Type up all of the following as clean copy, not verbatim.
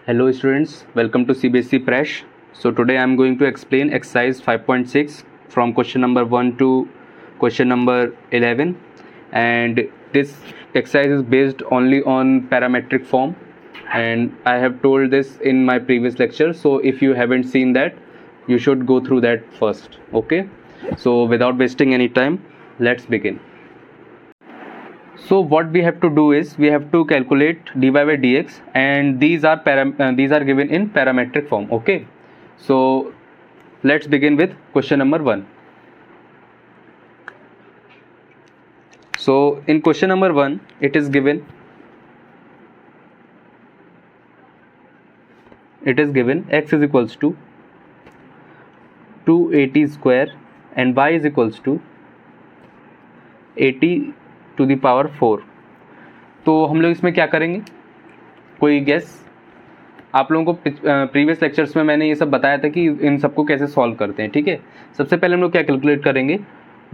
Hello students, welcome to CBSE Presh. So today I am going to explain exercise 5.6 from question number 1 to question number 11, and this exercise is based only on parametric form, and I have told this in my previous lecture. So if you haven't seen that, you should go through that first. Okay, so without wasting any time, let's begin. So what we have to do is we have to calculate dy by dx, and these are given in parametric form. Okay, so let's begin with question number 1. So in question number 1 it is given x is equals to 280 square and y is equals to 80 to the power 4. तो हम लोग इसमें क्या करेंगे, कोई guess? आप लोगों को प्रीवियस लेक्चर्स में मैंने ये सब बताया था कि इन सबको कैसे सॉल्व करते हैं. ठीक है, सबसे पहले हम लोग क्या कैलकुलेट करेंगे,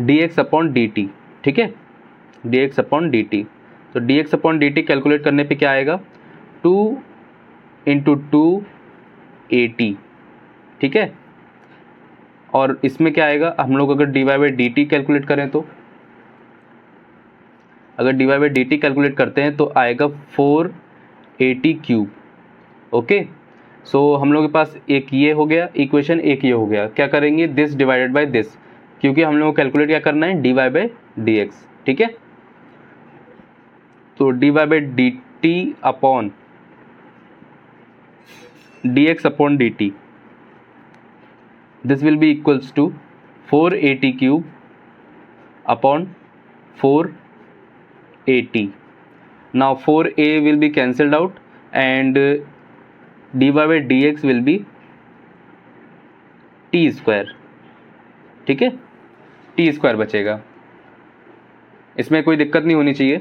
dx अपॉन dt. ठीक है, dx अपॉन dt. तो dx अपॉन dt कैलकुलेट करने पे क्या आएगा, 2 इंटू 280. ठीक है, और इसमें क्या आएगा, हम लोग अगर dy बाई dt कैलकुलेट करें तो अगर dy बाई dt कैलकुलेट करते हैं तो आएगा 480 क्यूब. ओके, सो हम लोग के पास एक ये हो गया इक्वेशन, एक ये हो गया. क्या करेंगे, दिस डिवाइडेड बाय दिस, क्योंकि हम लोग को कैलकुलेट क्या करना है, dy बाई dx. ठीक है, तो dy by dt upon dx upon dt, this will be equals to 480 cube upon 480. Now 4a will be cancelled out and dy by dx will be t square. ठीक है, t square बचेगा, इसमें कोई दिक्कत नहीं होनी चाहिए.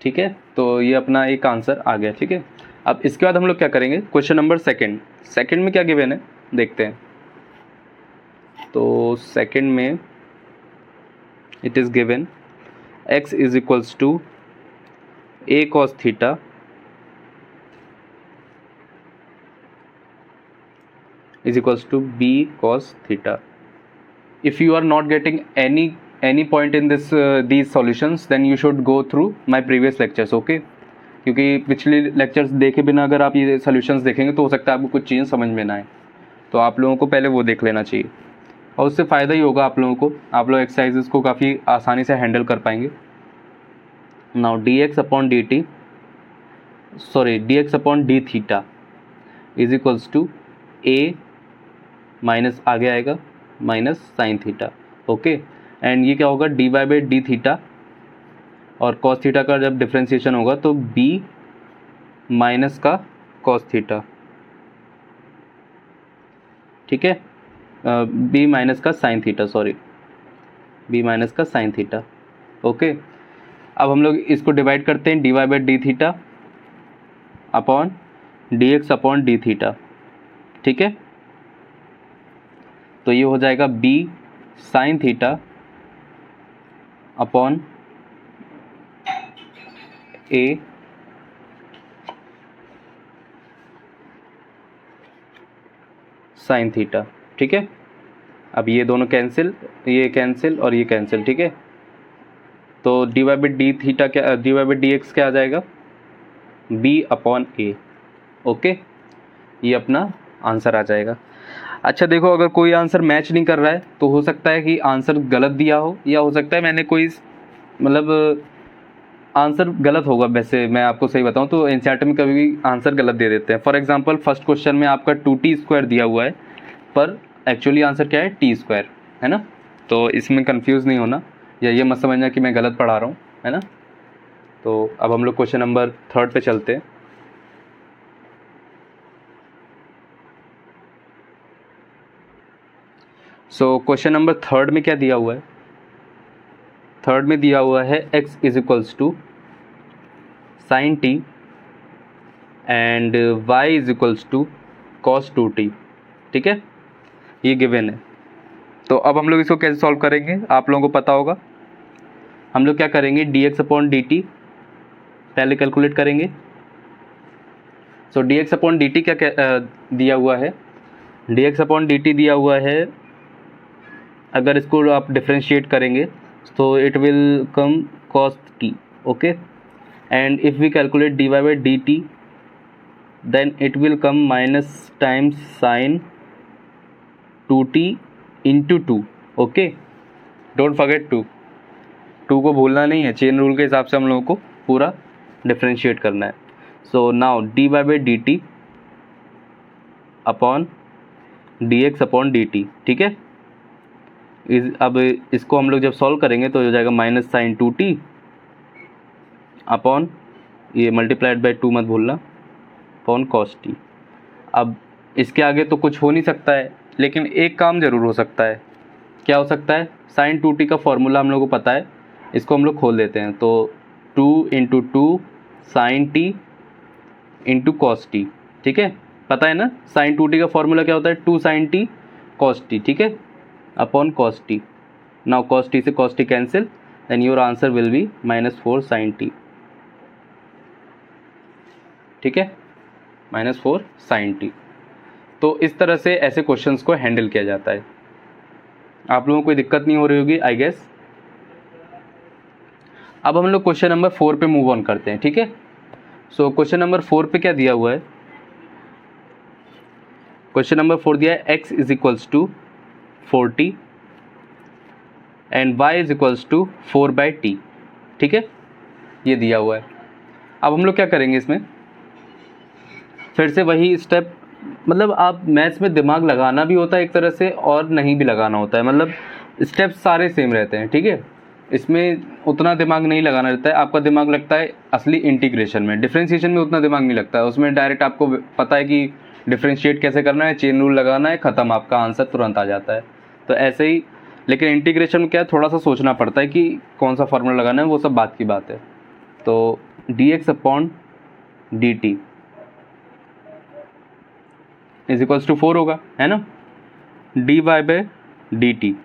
ठीक है, तो ये अपना एक आंसर आ गया. ठीक है, अब इसके बाद हम लोग क्या करेंगे, क्वेश्चन नंबर सेकंड में क्या गिवन है देखते हैं. तो सेकंड में it is given x is equals to a cos theta is equals to b cos theta. If you are not getting any point in this these solutions, then you should go through my previous lectures. Okay, क्योंकि पिछले lectures देखे बिना अगर आप ये solutions देखेंगे तो हो सकता है आपको कुछ चीज़ समझ में ना आए. तो आप लोगों को पहले वो देख लेना चाहिए, और उससे फ़ायदा ही होगा आप लोगों को. आप लोग एक्सरसाइजेस को काफ़ी आसानी से हैंडल कर पाएंगे. Now dx upon d theta is equals to a minus आगे आएगा minus sine theta. Okay, and ये क्या होगा, dy बाई डी थीटा, और cos थीटा का जब डिफ्रेंशिएशन होगा तो b माइनस का cos थीटा. ठीक है, b माइनस का sine theta, sorry b minus का साइन थीटा. ओके, अब हम लोग इसको डिवाइड करते हैं, dy by D theta upon dx upon D theta. ठीक है, तो ये हो जाएगा b sign theta upon a sign theta. ठीक है, अब ये दोनों कैंसिल, ये कैंसिल और ये कैंसिल. ठीक है, तो dy बाई डी थीटा क्या, dy बाई डी एक्स क्या आ जाएगा, b अपॉन a. ओके, ये अपना आंसर आ जाएगा. अच्छा देखो, अगर कोई आंसर मैच नहीं कर रहा है तो हो सकता है कि आंसर गलत दिया हो, या हो सकता है मैंने कोई मतलब आंसर गलत होगा. वैसे मैं आपको सही बताऊं तो एनसीईआरटी में कभी भी आंसर गलत दे देते हैं. फॉर एग्जांपल फर्स्ट क्वेश्चन में आपका 2t स्क्वायर दिया हुआ है, पर एक्चुअली आंसर क्या है, t स्क्वायर है ना. तो इसमें कंफ्यूज नहीं होना, या ये मत समझना कि मैं गलत पढ़ा रहा हूँ, है ना. तो अब हम लोग क्वेश्चन नंबर 3 पे चलते हैं. सो क्वेश्चन नंबर 3 में क्या दिया हुआ है, 3 में दिया हुआ है x is equals to sine t and y is equals to cos 2t. ठीक है, ये गिवन है. तो अब हम लोग इसको कैसे सॉल्व करेंगे, आप लोगों को पता होगा. हम लोग क्या करेंगे, dx अपॉन dt पहले कैलकुलेट करेंगे, so D x upon D T क्या दिया हुआ है, D x upon D T दिया हुआ है, अगर इसको आप डिफ्रेंशिएट करेंगे तो it will come cos T, okay, and if we calculate D Y by D T then it will come minus times sine 2t into 2, okay, don't forget 2 को भूलना नहीं है, चेन रूल के हिसाब से हम लोगों को पूरा डिफ्रेंशिएट करना है। So now D Y by D T upon D x upon D T, ठीक है। अब इसको हम लोग जब सॉल्व करेंगे तो हो जाएगा माइनस साइन 2t अपॉन ये मल्टीप्लाइड बाई 2 मत भूलना, अपॉन कॉस टी। अब इसके आगे तो कुछ हो नहीं सकता है, लेकिन एक काम ज़रूर हो सकता है। क्या हो सकता है, साइन 2t का फॉर्मूला हम लोग को पता है, इसको हम लोग खोल देते हैं। तो 2 into 2 sine T into cos T, ठीक है, पता है ना साइन 2t का फॉर्मूला क्या होता है, 2 साइन टी कॉस टी, ठीक है, upon cos T. Now cos T से cos T cancel, then your answer will be -4 sine T, ठीक है, -4 साइन टी। तो इस तरह से ऐसे क्वेश्चंस को हैंडल किया जाता है। आप लोगों को कोई दिक्कत नहीं हो रही होगी आई गेस। अब हम लोग क्वेश्चन नंबर 4 पे मूव ऑन करते हैं, ठीक है। सो क्वेश्चन नंबर 4 पे क्या दिया हुआ है, क्वेश्चन नंबर 4 दिया है x is equals to 4t and y is equals to 4/t, ठीक है, ये दिया हुआ है। अब हम लोग क्या करेंगे, इसमें फिर से वही स्टेप, मतलब आप मैथ्स में दिमाग लगाना भी होता है एक तरह से और नहीं भी लगाना होता है, मतलब स्टेप्स सारे सेम रहते हैं, ठीक है। इसमें उतना दिमाग नहीं लगाना रहता है, आपका दिमाग लगता है असली इंटीग्रेशन में, डिफरेंशिएशन में उतना दिमाग नहीं लगता है, उसमें डायरेक्ट आपको पता है कि डिफरेंशिएट कैसे करना है, चेन रूल लगाना है, ख़त्म, आपका आंसर तुरंत आ जाता है। तो ऐसे ही, लेकिन इंटीग्रेशन में क्या है, थोड़ा सा सोचना पड़ता है कि कौन सा फार्मूला लगाना है, वो सब बात की बात है। तो D x upon D T is equals to 4 होगा, है ना, D Y by D T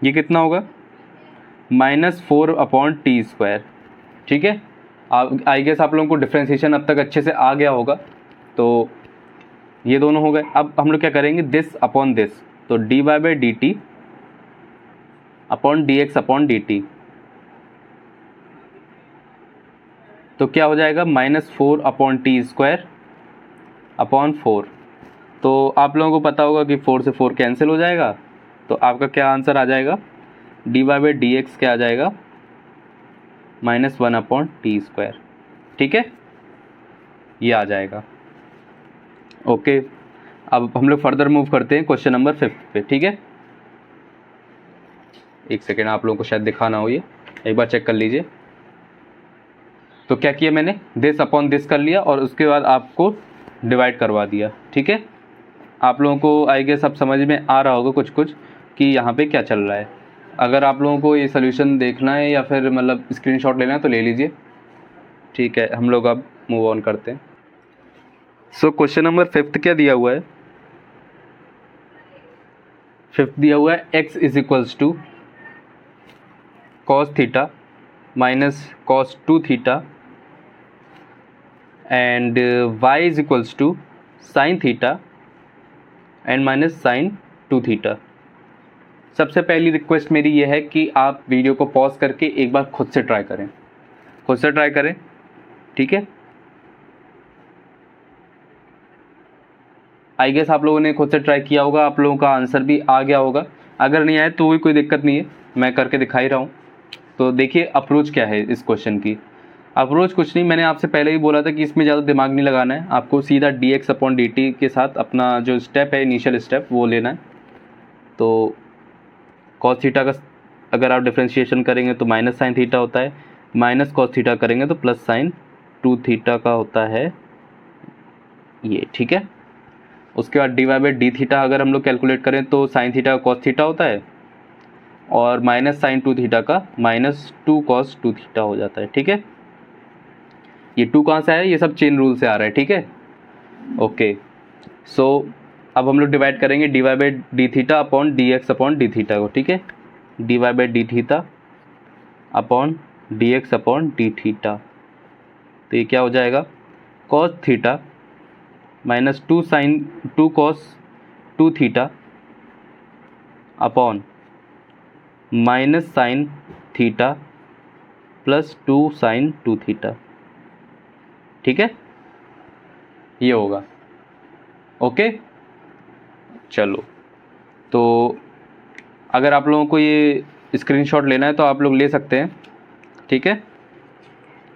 ये कितना होगा, -4 अपॉन टी स्क्वायर, ठीक है। आई गेस आप लोगों को डिफ्रेंशिएशन अब तक अच्छे से आ गया होगा। तो ये दोनों हो गए। अब हम लोग क्या करेंगे, दिस अपॉन दिस, तो D Y by D T upon D x upon D T, तो क्या हो जाएगा, -4 अपॉन टी स्क्वायर अपॉन 4। तो आप लोगों को पता होगा कि 4 से 4 कैंसिल हो जाएगा, तो आपका क्या आंसर आ जाएगा, D Y by D x क्या आ जाएगा, -1 अपॉन टी स्क्वायर, ठीक है, ये आ जाएगा, ओके। अब हम लोग फर्दर मूव करते हैं क्वेश्चन नंबर 5 पे, ठीक है। एक सेकेंड, आप लोगों को शायद दिखाना हो, ये एक बार चेक कर लीजिए। तो क्या किया मैंने, दिस अपॉन दिस कर लिया और उसके बाद आपको डिवाइड करवा दिया, ठीक है। आप लोगों को आई गेस अब समझ में आ रहा होगा कुछ कुछ कि यहाँ पे क्या चल रहा है। अगर आप लोगों को ये सोल्यूशन देखना है या फिर मतलब स्क्रीनशॉट लेना है तो ले लीजिए, ठीक है। हम लोग अब मूव ऑन करते हैं। सो क्वेश्चन नंबर 5 क्या दिया हुआ है, 5 दिया हुआ है x is equals to cos theta minus cos 2 theta and y is equals to sine theta and minus sine 2 theta. सबसे पहली रिक्वेस्ट मेरी ये है कि आप वीडियो को पॉज करके एक बार खुद से ट्राई करें, खुद से ट्राई करें, ठीक है। आई गेस आप लोगों ने खुद से ट्राई किया होगा, आप लोगों का आंसर भी आ गया होगा। अगर नहीं आए तो भी कोई दिक्कत नहीं है, मैं करके दिखा ही रहा हूँ। तो देखिए अप्रोच क्या है इस क्वेश्चन की। अप्रोच कुछ नहीं, मैंने आपसे पहले ही बोला था कि इसमें ज़्यादा दिमाग नहीं लगाना है, आपको सीधा D x upon D T के साथ अपना जो स्टेप है, इनिशियल स्टेप, वो लेना है। तो कॉस थीटा का अगर आप डिफ्रेंशिएशन करेंगे तो माइनस साइन थीटा होता है, माइनस कॉस थीटा करेंगे तो प्लस साइन 2 थीटा का होता है ये, ठीक है। उसके बाद D Y by D theta अगर हम लोग कैलकुलेट करें तो साइन थीटा का कॉस थीटा होता है और माइनस साइन 2 थीटा का -2 कॉस 2 थीटा हो जाता है, ठीक है। ये 2 कहाँ से आया, ये सब चेन रूल से आ रहा है, ठीक है, ओके। सो अब हम लोग डिवाइड करेंगे D Y by D theta upon D x upon D theta को, ठीक है। D Y by D theta upon D x upon D theta, तो ये क्या हो जाएगा, cos theta minus 2 sine 2 cos 2 theta upon minus sine theta plus 2 sine 2 theta. ठीक है, ये होगा। ओके, चलो, तो अगर आप लोगों को ये स्क्रीनशॉट लेना है तो आप लोग ले सकते हैं। ठीक है,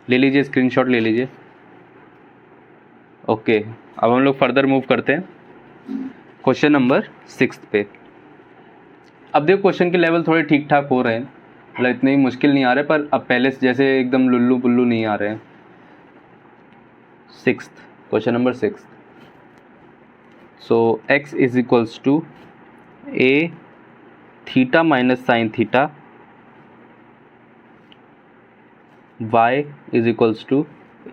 ले लीजिए, स्क्रीनशॉट ले लीजिए। ओके, अब हम लोग फर्दर मूव करते हैं क्वेश्चन नंबर 6 पे। अब देखो क्वेश्चन के लेवल थोड़े ठीक ठाक हो रहे हैं, मतलब इतने ही मुश्किल नहीं आ रहे, पर अब पहले से जैसे एकदम लुल्लू पुल्लू नहीं आ रहे हैं। Question number 6। So x is equals to A theta minus sine theta, y is equals to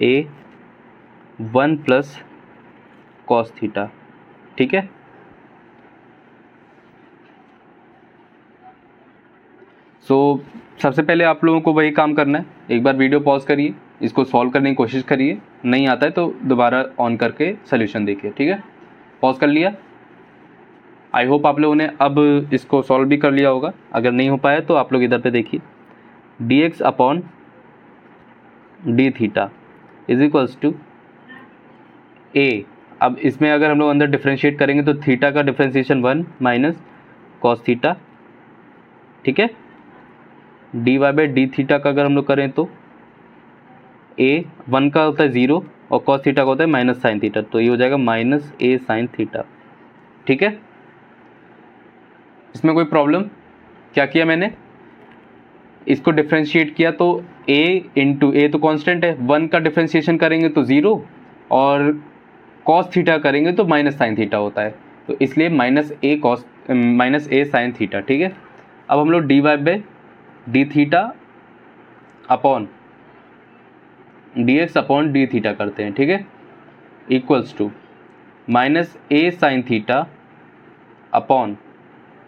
A 1 plus cos theta. ठीक है, सबसे पहले आप लोगों को वही काम करना है, एक बार वीडियो पॉज करिए, इसको सॉल्व करने की कोशिश करिए, नहीं आता है तो दोबारा ऑन करके सोल्यूशन देखिए। ठीक है, पॉज कर लिया। आई होप आप लोगों ने अब इसको सॉल्व भी कर लिया होगा। अगर नहीं हो पाया तो आप लोग इधर पे देखिए, dx upon D theta is equals to A. अब इसमें अगर हम लोग अंदर डिफ्रेंशिएट करेंगे तो थीटा का डिफ्रेंशिएशन 1 माइनस कॉस थीटा। ठीक है, D Y by D theta का अगर हम लोग करें तो ए 1 का होता है 0 और कॉस थीटा का होता है माइनस साइन थीटा, तो ये हो जाएगा माइनस ए साइन थीटा। ठीक है, इसमें कोई प्रॉब्लम? क्या किया मैंने, इसको डिफ्रेंशिएट किया तो a इंटू ए तो कांस्टेंट है, 1 का डिफ्रेंशिएशन करेंगे तो 0 और कॉस थीटा करेंगे तो माइनस साइन थीटा होता है, तो इसलिए माइनस ए साइन थीटा। ठीक है, अब हम लोग D Y by D theta upon D x upon D theta करते हैं। ठीक है, equals to minus A sine theta upon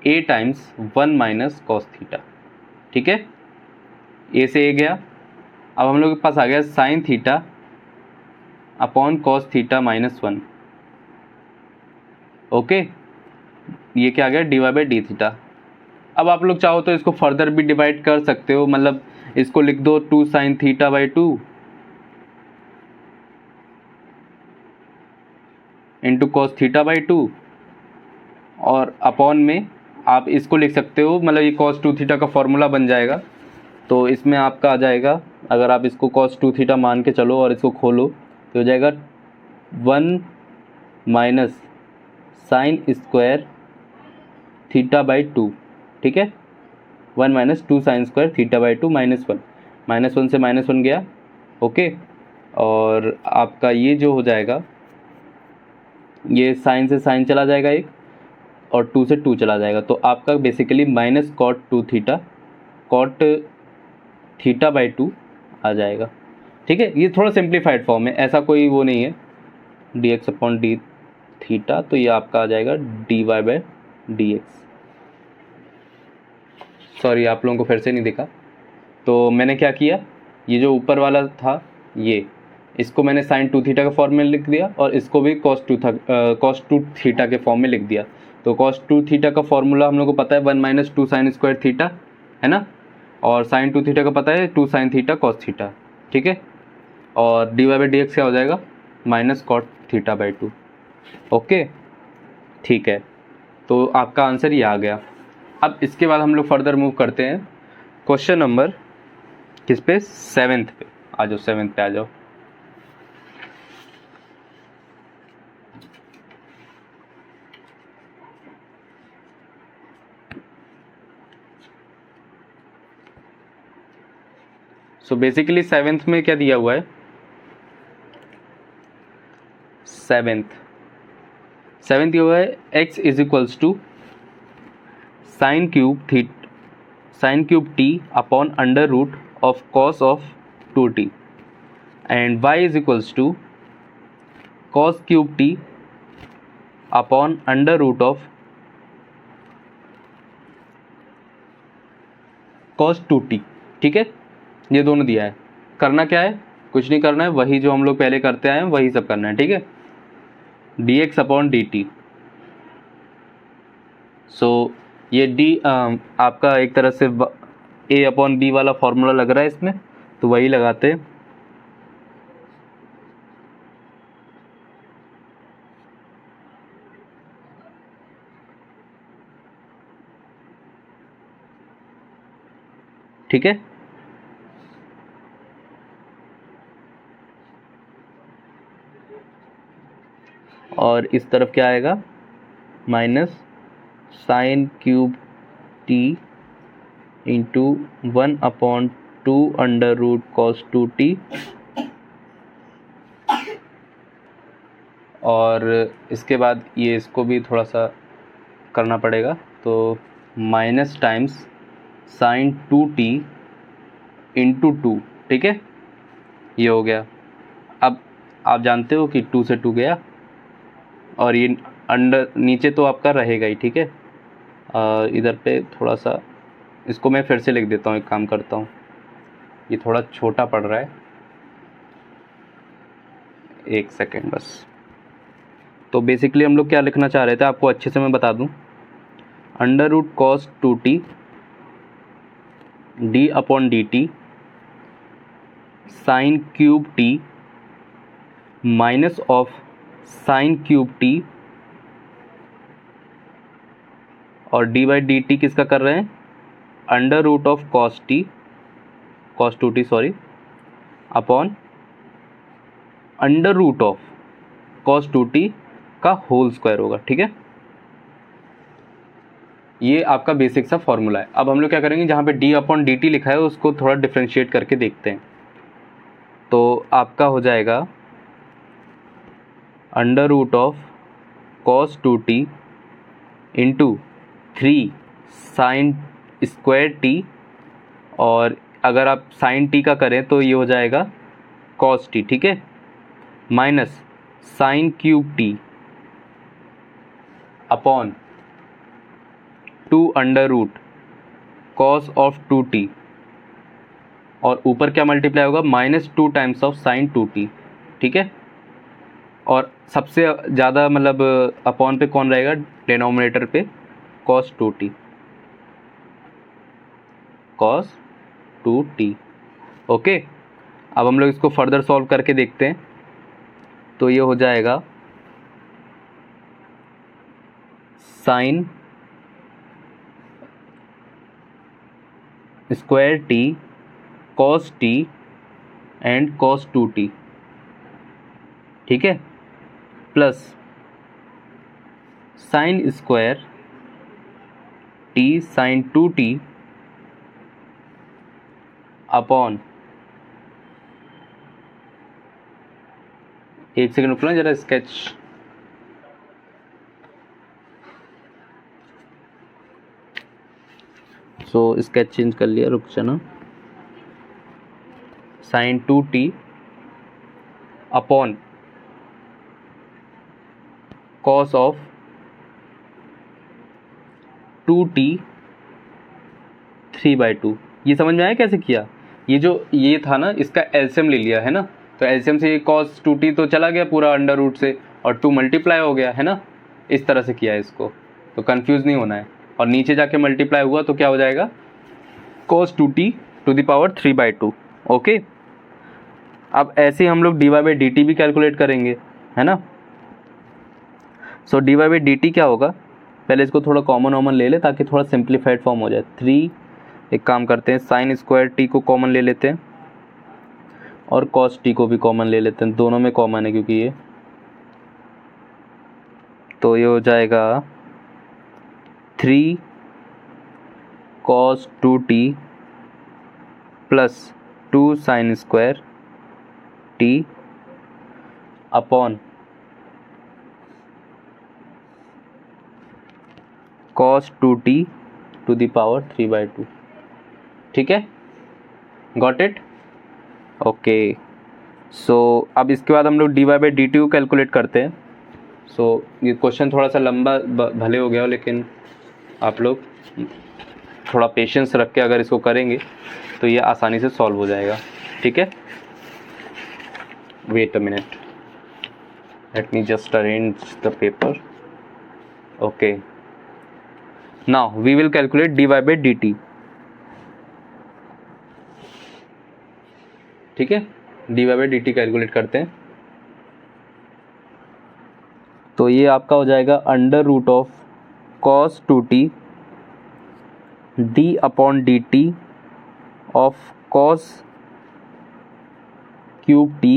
A times 1 minus cos theta. ठीक है, ए से ए गया, अब हम लोग के पास आ गया sine theta upon cos theta minus 1। Okay, ये क्या आ गया, D Y by D theta. अब आप लोग चाहो तो इसको फर्दर भी डिवाइड कर सकते हो, मतलब इसको लिख दो 2 sine theta by 2 into cos theta by 2, और अपॉन में आप इसको लिख सकते हो, मतलब ये cos 2 थीटा का फॉर्मूला बन जाएगा, तो इसमें आपका आ जाएगा, अगर आप इसको cos 2 थीटा मान के चलो और इसको खोलो तो हो जाएगा 1 minus sine square theta by 2। ठीक है, 1 minus 2 sine square theta by 2 minus 1 से माइनस 1 गया। ओके, और आपका ये जो हो जाएगा, ये साइन से साइन चला जाएगा एक, और 2 से 2 चला जाएगा, तो आपका basically minus cot 2 theta cot theta by 2 आ जाएगा। ठीक है, ये थोड़ा सिंप्लीफाइड फॉर्म है, ऐसा कोई वो नहीं है, D x upon D theta, तो ये आपका आ जाएगा D Y by D x. Sorry, आप लोगों को फिर से नहीं दिखा, तो मैंने क्या किया, ये जो ऊपर वाला था ये, इसको मैंने साइन 2 थीटा के फॉर्म में लिख दिया और इसको भी कॉस 2 थीटा के फॉर्म में लिख दिया। तो कॉस 2 थीटा का फॉर्मूला हम लोग को पता है 1 माइनस 2 साइन स्क्वायर थीटा, है ना, और साइन 2 थीटा का पता है 2 साइन थीटा कॉस थीटा। ठीक है, और d Y by D x क्या हो जाएगा, minus cot theta by 2। Okay, ठीक है, तो आपका आंसर ये आ गया। अब इसके बाद हम लोग फर्दर मूव करते हैं क्वेश्चन नंबर किस पे, 7th पे। आ जाओ, 7th पे आ जाओ। सो बेसिकली 7th में क्या दिया हुआ है, 7th ये हुआ है x is equals to sine cube t upon under root of cos of 2t, and y is equals to cos cube t upon under root of cos 2t। ठीक है, ये दोनों दिया है, करना क्या है, कुछ नहीं करना है, वही जो हम लोग पहले करते आए हैं वही सब करना है। ठीक है, dx अपॉन dt। सो ये d आपका एक तरह से a अपॉन b वाला फॉर्मूला लग रहा है इसमें, तो वही लगाते हैं। ठीक है, और इस तरफ क्या आएगा, minus sine cube t into 1/2 under root cos 2t, और इसके बाद ये इसको भी थोड़ा सा करना पड़ेगा, तो minus times sine 2t into 2। ठीक है, ये हो गया। अब आप जानते हो कि 2 से 2 गया, और ये अंडर नीचे तो आपका रहेगा ही। ठीक है, इधर पे थोड़ा सा इसको मैं फिर से लिख देता हूँ, एक काम करता हूँ, ये थोड़ा छोटा पड़ रहा है, एक सेकेंड बस। तो बेसिकली हम लोग क्या लिखना चाह रहे थे, आपको अच्छे से मैं बता दूँ, under root cos 2t d upon D t sine cube t minus of sine cube t, और डी बाई डी टी किसका कर रहे हैं, under root of cos t, cos 2t sorry, upon under root of cos 2t का whole square होगा। ठीक है, ये आपका बेसिक सा फॉर्मूला है। अब हम लोग क्या करेंगे, जहाँ पे d अपॉन डी टी लिखा है उसको थोड़ा डिफ्रेंशिएट करके देखते हैं। तो आपका हो जाएगा under root of cos 2t into 3 sine square t, और अगर आप साइन टी का करें तो ये हो जाएगा कॉस टी। ठीक है, minus sine cube t upon 2 under root cos of 2t, और ऊपर क्या मल्टीप्लाई होगा, -2 टाइम्स ऑफ साइन 2t। ठीक है, और सबसे ज़्यादा मतलब अपॉन पे कौन रहेगा, डिनोमिनेटर पे cos 2t, cos 2t। Okay, अब हम लोग इसको फर्दर सॉल्व करके देखते हैं। तो ये हो जाएगा sine square t cos t and cos 2t। ठीक है, plus sine square t sine 2t upon, एक सेकंड रुकना जरा, स्केच स्केच चेंज कर लिया, रुक जाना, sign 2t upon cos of 2t 3/2। ये समझ में आया कैसे किया, ये जो ये था ना, इसका एलसीएम ले लिया है ना, तो एलसीएम से ये cos 2t तो चला गया पूरा अंडर रूट से, और 2 मल्टीप्लाई हो गया है ना, इस तरह से किया है इसको, तो कंफ्यूज नहीं होना है। और नीचे जाके मल्टीप्लाई हुआ तो क्या हो जाएगा, cos 2t to the power 3/2। Okay, अब ऐसे हम लोग dy बाई डी टी भी कैलकुलेट करेंगे, है ना। So dy by D T क्या होगा, पहले इसको थोड़ा कॉमन ले ले ताकि थोड़ा सिंप्लीफाइड फॉर्म हो जाए। 3, एक काम करते हैं, साइन स्क्वायर टी को कॉमन ले लेते हैं, और कॉस टी को भी कॉमन ले लेते हैं, दोनों में कॉमन है क्योंकि ये, तो ये हो जाएगा 3 cos 2t plus 2 sine square t upon cos 2t to the power 3/2। ठीक है, गॉट इट। ओके, सो अब इसके बाद हम लोग dy बाई डी टी को कैलकुलेट करते हैं। सो ये क्वेश्चन थोड़ा सा लंबा भले हो गया हो, लेकिन आप लोग थोड़ा पेशेंस रख के अगर इसको करेंगे तो ये आसानी से सॉल्व हो जाएगा। ठीक है, wait a minute, let me just arrange the paper. Okay, now we will calculate dy by dt. ठीक है, dy by dt कैलकुलेट करते हैं। तो ये आपका हो जाएगा under root of cos 2t d upon dt of cos cube t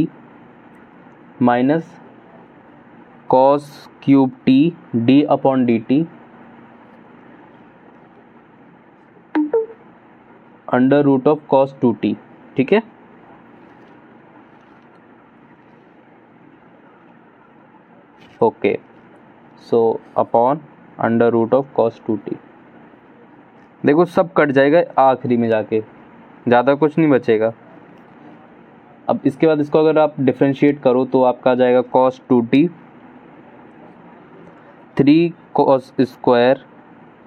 minus cos cube t d upon dt under root of cos 2t। ठीक है, okay, so upon under root of cos 2t। देखो सब cut जाएगा आखिरी में जाके, ज़्यादा कुछ नहीं बचेगा। अब इसके बाद इसको अगर आप डिफ्रेंशिएट करो तो आपका आ जाएगा cos 2t 3 cos square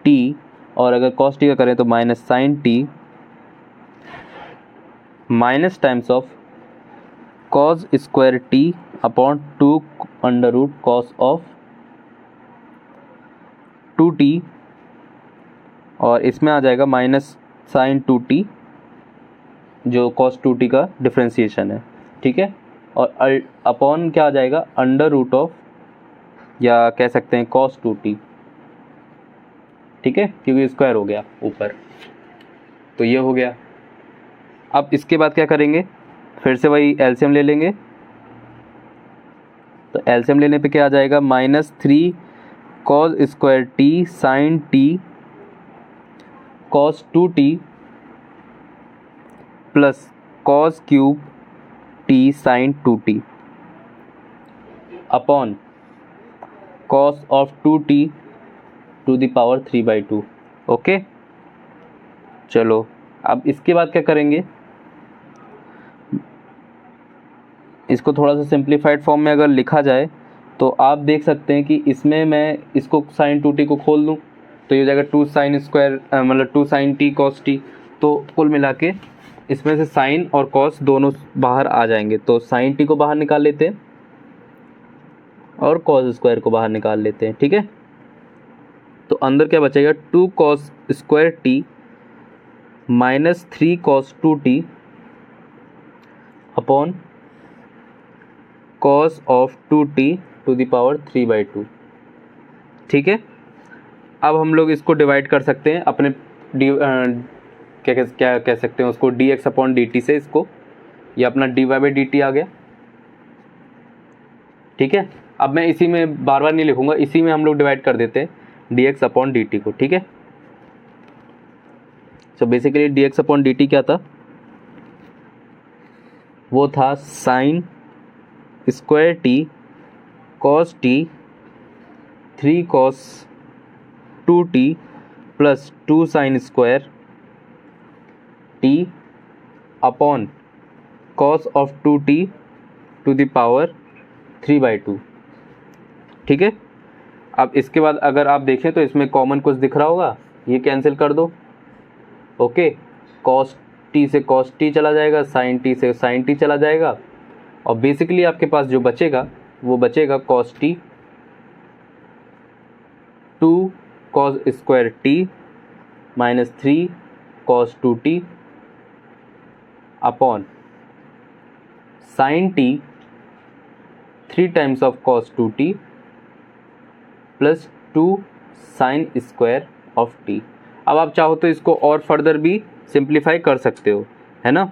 t, और अगर cos t का करें तो minus sine t minus times of cos square t upon 2 under root cos of 2t, और इसमें आ जाएगा माइनस साइन 2t जो cos 2t का डिफ्रेंशिएशन है। ठीक है, और अपॉन क्या आ जाएगा अंडर रूट ऑफ, या कह सकते हैं cos 2t। ठीक है, क्योंकि स्क्वायर हो गया ऊपर, तो ये हो गया। अब इसके बाद क्या करेंगे, फिर से वही एलसीएम ले लेंगे। तो एलसीएम लेने पे क्या आ जाएगा minus 3 cos square t sine t cos 2t plus cos cube t sine 2t upon cos of 2t to the power 3/2। Okay, चलो अब इसके बाद क्या करेंगे, इसको थोड़ा सा सिंप्लीफाइड फॉर्म में अगर लिखा जाए तो आप देख सकते हैं कि इसमें मैं इसको साइन 2t को खोल दूं तो ये हो जाएगा 2 साइन स्क्वायर, मतलब 2 साइन t cos t। तो कुल मिला के इसमें से साइन और cos दोनों बाहर आ जाएंगे, तो साइन t को बाहर निकाल लेते हैं और cos स्क्वायर को बाहर निकाल लेते हैं। ठीक है, तो अंदर क्या बचेगा 2 cos square t minus 3 cos 2t upon cos of 2t to the power 3/2। ठीक है, अब हम लोग इसको डिवाइड कर सकते हैं अपने क्या कह सकते हैं उसको dx अपॉन dt से, इसको ये अपना dy बाई dt आ गया। ठीक है, अब मैं इसी में बार बार नहीं लिखूंगा, इसी में हम लोग डिवाइड कर देते हैं dx अपॉन dt को। ठीक है, so basically dx upon dt क्या था, वो था sine square t cos t 3 cos 2t plus 2 sine square t upon cos of 2t to the power 3/2। ठीक है, अब इसके बाद अगर आप देखें तो इसमें कॉमन कुछ दिख रहा होगा, ये कैंसिल कर दो। ओके, cos t से cos t चला जाएगा, साइन t से साइन t चला जाएगा, और बेसिकली आपके पास जो बचेगा वो बचेगा cos t 2 cos square t minus 3 cos 2t upon sine t 3 times of cos 2t plus 2 sine square of t। अब आप चाहो तो इसको और फर्दर भी सिंप्लीफाई कर सकते हो, है ना,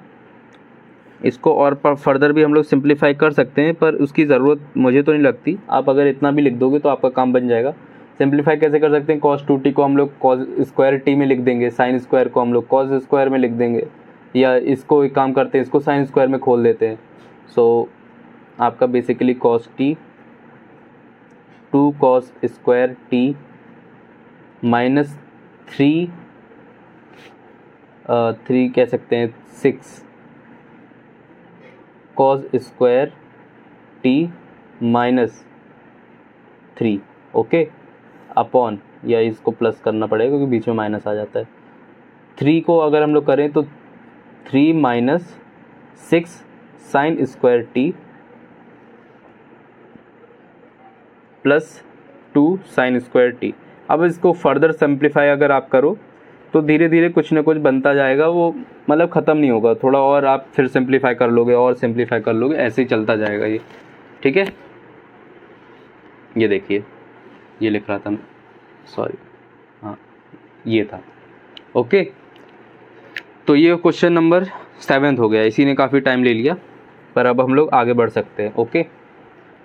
इसको और फर्दर भी हम लोग सिंप्लीफाई कर सकते हैं, पर उसकी ज़रूरत मुझे तो नहीं लगती। आप अगर इतना भी लिख दोगे तो आपका काम बन जाएगा। सिंप्लीफाई कैसे कर सकते हैं, cos 2t को हम लोग cos स्क्वायर t में लिख देंगे, साइन स्क्वायर को हम लोग cos स्क्वायर में लिख देंगे, या इसको एक काम करते हैं, इसको साइन स्क्वायर में खोल देते हैं। सो आपका basically cos t 2 cos square t minus 3 कह सकते हैं 6 cos square t minus 3। Okay, upon, या इसको प्लस करना पड़ेगा क्योंकि बीच में माइनस आ जाता है। 3 को अगर हम लोग करें तो 3 minus 6 sign square t plus 2 sine square T. अब इसको फर्दर सिंप्लीफाई अगर आप करो तो धीरे धीरे कुछ ना कुछ बनता जाएगा, वो मतलब ख़त्म नहीं होगा, थोड़ा और आप फिर सिंप्लीफाई कर लोगे और सिंप्लीफाई कर लोगे, ऐसे ही चलता जाएगा ये। ठीक है, ये देखिए, ये लिख रहा था मैं, सॉरी, हाँ ये था। ओके, तो ये क्वेश्चन नंबर 7 हो गया, इसी ने काफ़ी टाइम ले लिया, पर अब हम लोग आगे बढ़ सकते हैं। ओके,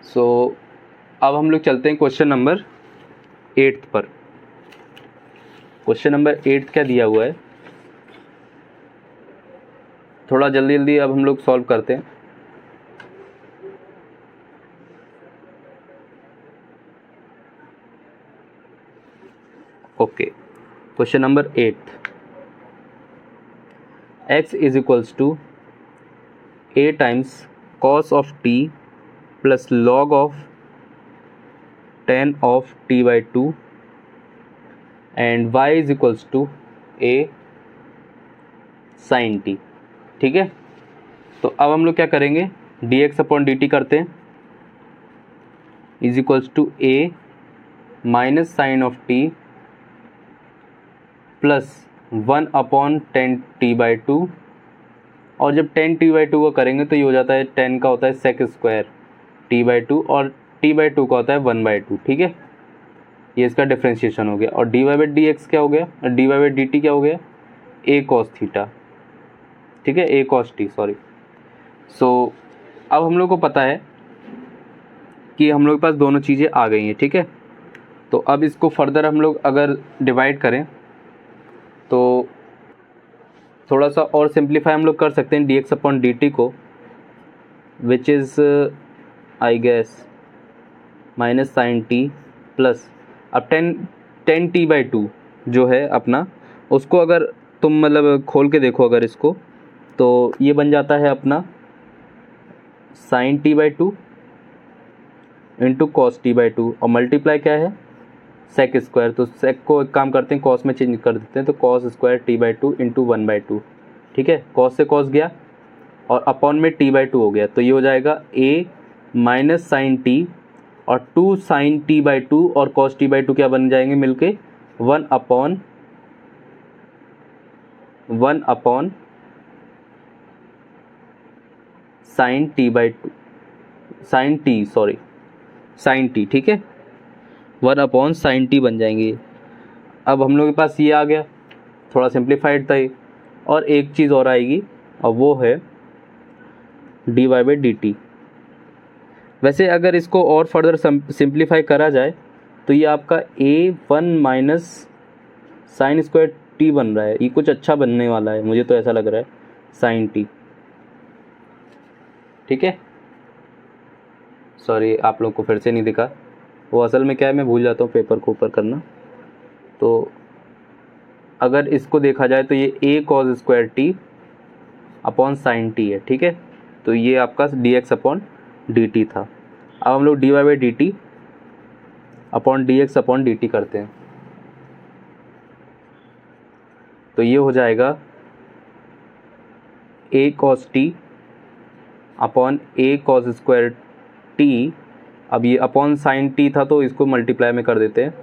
सो अब हम लोग चलते हैं क्वेश्चन नंबर 8 पर। क्वेश्चन नंबर 8 क्या दिया हुआ है, थोड़ा जल्दी जल्दी अब हम लोग सॉल्व करते हैं। Okay, question number 8, x is equals to a times cos of t plus log of tan of t by 2 and y is equals to a sin t। ठीक है, तो अब हम लोग क्या करेंगे, dx अपॉन dt करते हैं, is equals to a minus sine of t plus 1 upon 10t by 2, और जब 10t बाई 2 का करेंगे तो ये हो जाता है 10 का होता है सेक स्क्वायर t बाई 2 और t बाई 2 का होता है 1 बाई 2। ठीक है, ये इसका डिफ्रेंशिएशन हो गया। और dy बाई डी एक्स क्या हो गया, dy बाई डी टी क्या हो गया, a cos थीटा। ठीक है, a cos t, सॉरी। सो अब हम लोग को पता है कि हम लोग के पास दोनों चीज़ें आ गई हैं। ठीक है, तो अब इसको फर्दर हम लोग अगर डिवाइड करें तो थोड़ा सा और सिंप्लीफाई हम लोग कर सकते हैं dx अपॉन dt को, which is I guess minus sine t plus, अब 10t बाई 2 जो है अपना, उसको अगर तुम मतलब खोल के देखो अगर इसको, तो ये बन जाता है अपना sine t by 2 into cos t by 2, और मल्टीप्लाई क्या है, सेक स्क्वायर, तो सेक को एक काम करते हैं कॉस में चेंज कर देते हैं, तो cos square t by 2 into 1 by 2। ठीक है, कॉस से कॉस गया और अपॉन में t बाई 2 हो गया, तो ये हो जाएगा a माइनस साइन t और 2 साइन t बाई 2 और कॉस t बाई 2 क्या बन जाएंगे मिलके, 1 upon sine t by 2, sine t। ठीक है, 1 अपॉन साइन टी बन जाएंगे। अब हम लोग के पास ये आ गया, थोड़ा सिंप्लीफाइड था ये, और एक चीज़ और आएगी और वो है D Y by D t. वैसे अगर इसको और फर्दर सिंप्लीफाई करा जाए तो ये आपका a1 minus sign square T बन रहा है, ये कुछ अच्छा बनने वाला है, मुझे तो ऐसा लग रहा है, साइन टी। ठीक है, सॉरी आप लोग को फिर से नहीं दिखा, वो असल में क्या है, मैं भूल जाता हूँ पेपर को ऊपर करना। तो अगर इसको देखा जाए तो ये a cos square t upon sine T है। ठीक है, तो ये आपका dx अपॉन डी टी था। अब हम लोग dy by D T upon dx upon D T करते हैं, तो ये हो जाएगा a cos T upon a cos square T. अब ये अपॉन साइन टी था तो इसको मल्टीप्लाई में कर देते हैं।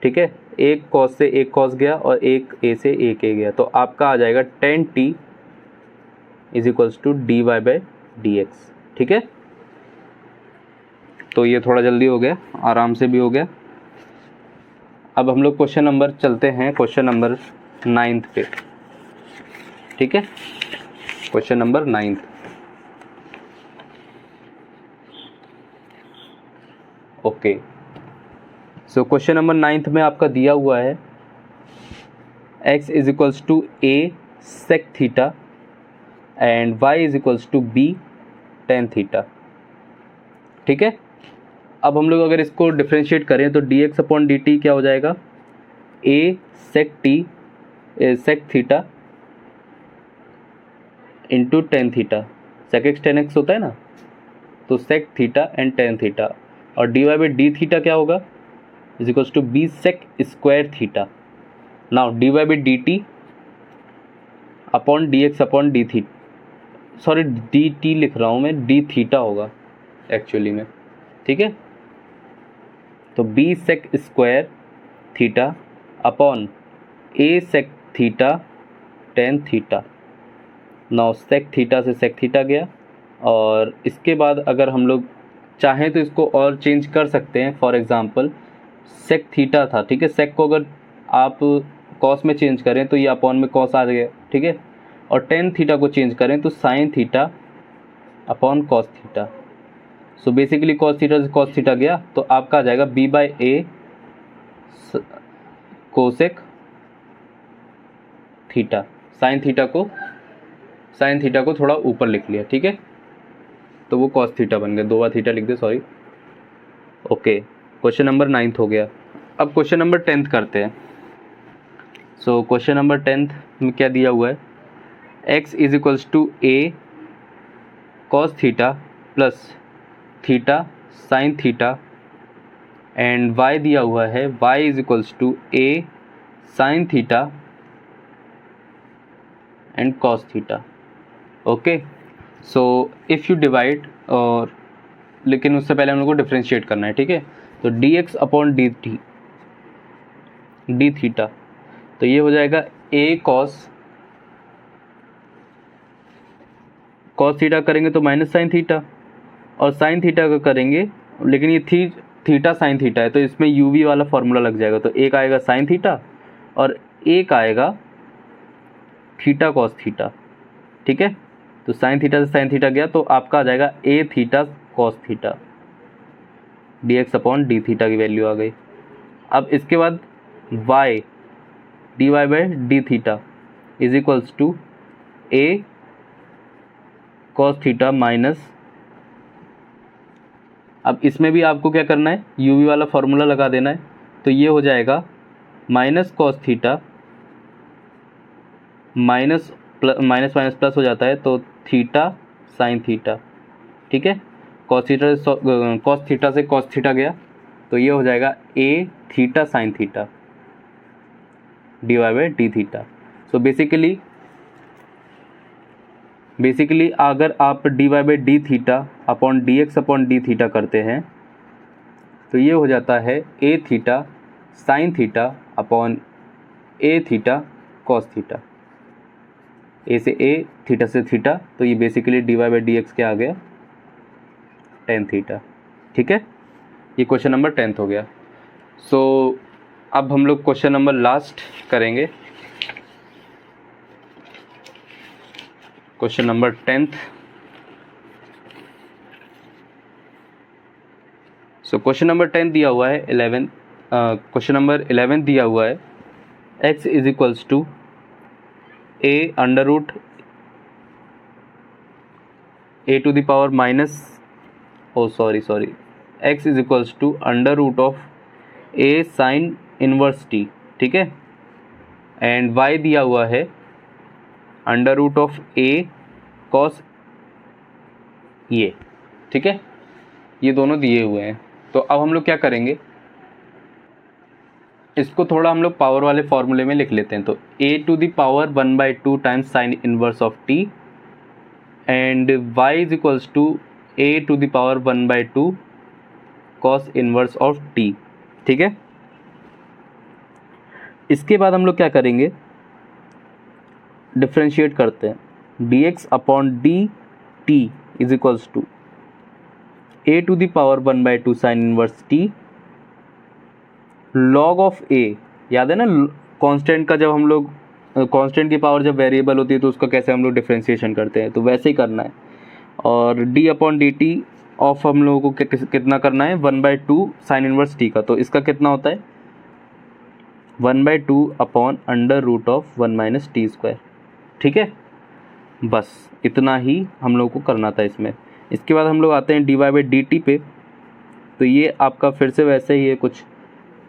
ठीक है, एक कॉस से एक कॉस गया और एक a से एक a गया, तो आपका आ जाएगा 10t is equals to d Y by D x. ठीक है, तो ये थोड़ा जल्दी हो गया, आराम से भी हो गया। अब हम लोग क्वेश्चन नंबर चलते हैं, क्वेश्चन नंबर 9 पे। ठीक है, question number 9। Okay, so question number 9 में आपका दिया हुआ है x is equals to a sec theta and y is equals to b tan theta. ठीक है, अब हम लोग अगर इसको डिफ्रेंशिएट करें तो dx अपॉन dt क्या हो जाएगा, a sec t sec theta into tan theta, sec x tan x होता है ना, तो sec theta and tan theta, और d Y by D theta क्या होगा, is equals to b sec square theta. Now D Y by D T upon D x upon d theta, sorry d t लिख रहा हूँ मैं, D theta होगा actually में। ठीक है, तो b sec square theta upon a sec theta tan theta. Now sec theta से सेक थीटा गया, और इसके बाद अगर हम लोग चाहें तो इसको और चेंज कर सकते हैं। फॉर एग्ज़ाम्पल सेक थीटा था, ठीक है, सेक को अगर आप कॉस में चेंज करें तो ये अपॉन में कॉस आ गया, ठीक है, और टेन थीटा को चेंज करें तो sine theta upon cos theta. So basically cos theta से कॉस थीटा गया, तो आपका आ जाएगा b by a cosec theta. Sine theta को थोड़ा ऊपर लिख लिया, ठीक है, तो वो कॉस थीटा बन गया, दो बार थीटा लिख दे, सॉरी। ओके, क्वेश्चन नंबर 9 हो गया। अब क्वेश्चन नंबर 10 करते हैं। सो क्वेश्चन नंबर 10 में क्या दिया हुआ है, x is equals to a cos theta plus theta sine theta, and y दिया हुआ है y is equals to a sine theta and cos theta. Okay, so if you divide, और लेकिन उससे पहले हम लोग को डिफ्रेंशिएट करना है, ठीक है। तो dx अपॉन डी थीटा, तो ये हो जाएगा a कॉस थीटा करेंगे तो माइनस साइन थीटा, और साइन थीटा का करेंगे, लेकिन ये थीटा साइन थीटा है तो इसमें uv वाला फॉर्मूला लग जाएगा, तो एक आएगा साइन थीटा और एक आएगा थीटा कॉस थीटा, ठीक है। तो साइन थीटा से साइन थीटा गया, तो आपका आ जाएगा a theta cos theta, dx upon D theta की वैल्यू आ गई। अब इसके बाद y dy by D theta is equals to a cos theta minus, अब इसमें भी आपको क्या करना है, uv वाला फॉर्मूला लगा देना है, तो ये हो जाएगा minus cos theta minus minus plus हो जाता है, तो थीटा साइन थीटा, ठीक है। कॉस थीटा से कॉस थीटा गया, तो ये हो जाएगा a theta sine theta d Y by D theta. So basically अगर आप d Y by D theta upon D x upon D theta करते हैं तो ये हो जाता है a theta sine theta upon a theta cos theta, ए से ए थीटा से थीटा, तो ये basically d Y by D x क्या आ गया, टेन थीटा, ठीक है। ये क्वेश्चन नंबर 10 हो गया। सो अब हम लोग क्वेश्चन नंबर लास्ट करेंगे, क्वेश्चन नंबर 10। सो क्वेश्चन नंबर 10 दिया हुआ है 11, क्वेश्चन नंबर 11 दिया हुआ है x is equals to a under root a to the power minus x is equals to under root of a sine inverse t, ठीक है, and y दिया हुआ है under root of a cos ये, ठीक है, ये दोनों दिए हुए हैं। तो अब हम लोग क्या करेंगे, इसको थोड़ा हम लोग पावर वाले फॉर्मूले में लिख लेते हैं। तो a to the power 1/2 times sine inverse of t and y is equals to a to the power 1/2 cos inverse of t, ठीक है। इसके बाद हम लोग क्या करेंगे, डिफ्रेंशिएट करते हैं, dx upon D T is equals to a to the power 1/2 sine inverse t log of a, याद है ना कांस्टेंट का, जब हम लोग कांस्टेंट की पावर जब वेरिएबल होती है तो उसका कैसे हम लोग डिफ्रेंशिएशन करते हैं, तो वैसे ही करना है। और d upon D T of हम लोगों को कितना करना है, 1/2 साइन इनवर्स t का, तो इसका कितना होता है 1/2 upon under root of 1 minus t square, ठीक है। बस इतना ही हम लोग को करना था इसमें। इसके बाद हम लोग आते हैं d Y by D t पे, तो ये आपका फिर से वैसे ही है कुछ,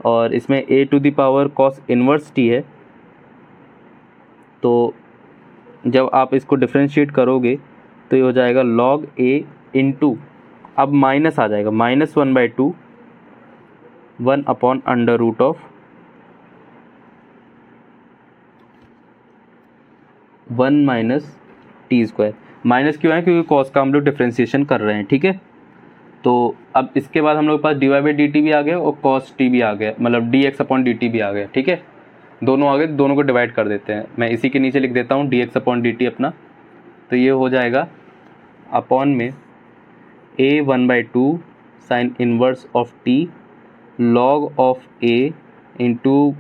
और इसमें a to the power cos inverse t है, तो जब आप इसको डिफ्रेंशिएट करोगे तो ये हो जाएगा log a इंटू, अब माइनस आ जाएगा, minus 1/2 1 upon under root of 1 minus t square. Minus क्यों है, क्योंकि कॉस का हम लोग डिफ्रेंशिएशन कर रहे हैं, ठीक है। तो अब इसके बाद हम लोग के पास d Y by D t भी आ गया और कॉस टी भी आ गया, मतलब D x upon D t भी आ गया, ठीक है। दोनों आ गए, दोनों को डिवाइड कर देते हैं। मैं इसी के नीचे लिख देता हूँ d x upon D t अपना, तो ये हो जाएगा अपॉन में a 1/2 sine inverse of t log of a into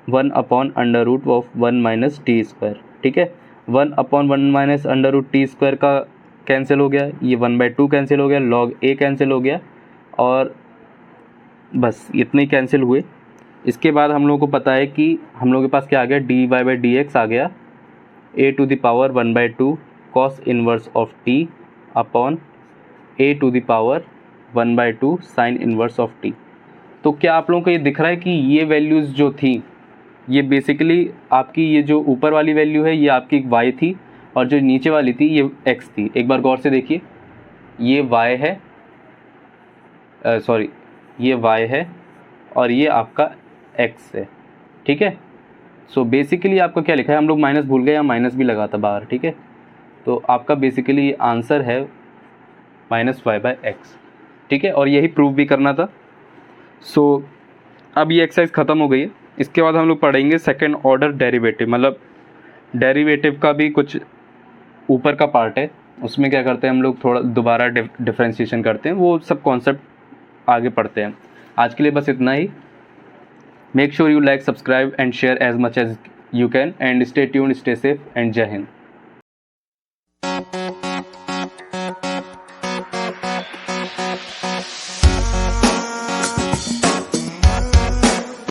1 upon under root of 1 minus t square, ठीक है। 1 upon 1 minus under root t square का कैंसिल हो गया, ये 1/2 कैंसिल हो गया, लॉग ए कैंसिल हो गया, और बस इतने ही कैंसिल हुए। इसके बाद हम लोगों को पता है कि हम लोगों के पास क्या आ गया, D Y by D x आ गया a to the power 1/2 cos inverse of t upon a to the power 1/2 sine inverse of t. तो क्या आप लोगों को ये दिख रहा है कि ये वैल्यूज़ जो थी, ये बेसिकली आपकी ये जो ऊपर वाली वैल्यू है ये आपकी y थी, और जो नीचे वाली थी ये x थी। एक बार गौर से देखिए, ये y है, सॉरी ये y है और ये आपका x है, ठीक है। सो बेसिकली आपका क्या लिखा है, हम लोग माइनस भूल गए, या माइनस भी लगा था बाहर, ठीक है। तो आपका बेसिकली आंसर है -y/x, ठीक है, और यही प्रूव भी करना था। सो अब ये एक्सरसाइज ख़त्म हो गई है। इसके बाद हम लोग पढ़ेंगे सेकेंड ऑर्डर डेरिवेटिव, मतलब डेरिवेटिव का भी कुछ ऊपर का पार्ट है, उसमें क्या करते हैं हम लोग, थोड़ा दोबारा डिफ्रेंशिएशन करते हैं, वो सब कॉन्सेप्ट आगे पढ़ते हैं। आज के लिए बस इतना ही। Make sure you like, subscribe and share as much as you can, and stay tuned, stay safe, and Jai Hind.